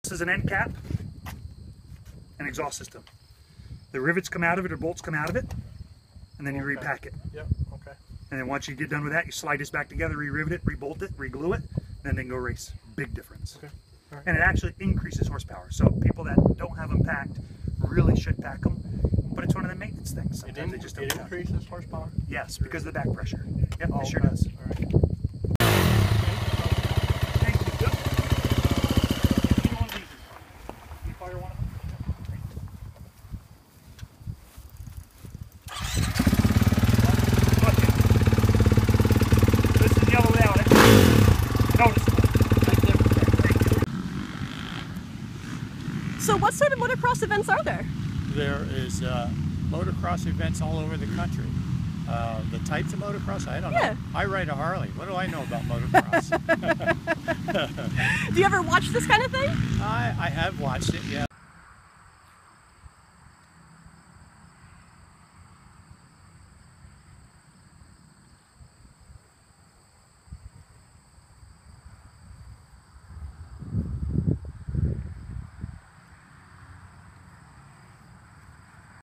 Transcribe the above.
This is an end cap, an exhaust system. The rivets come out of it, or bolts come out of it, and then you repack it. Yep, okay. And then once you get done with that, you slide this back together, re-rivet it, re-bolt it, re-glue it, and then go race. Big difference. Okay. All right. And it actually increases horsepower. So people that don't have them packed really should pack them. But it's one of the maintenance things. Sometimes they just don't. It increases horsepower? Yes, because of the back pressure. Yep, Oh, it sure okay. does. All right. Thank you. Good. Either one of these. You fire one of them? This is yellow without it. Noticeable. So what sort of motocross events are there? There is motocross events all over the country. The types of motocross, I don't know. I ride a Harley. What do I know about motocross? Do you ever watch this kind of thing? I have watched it, yes.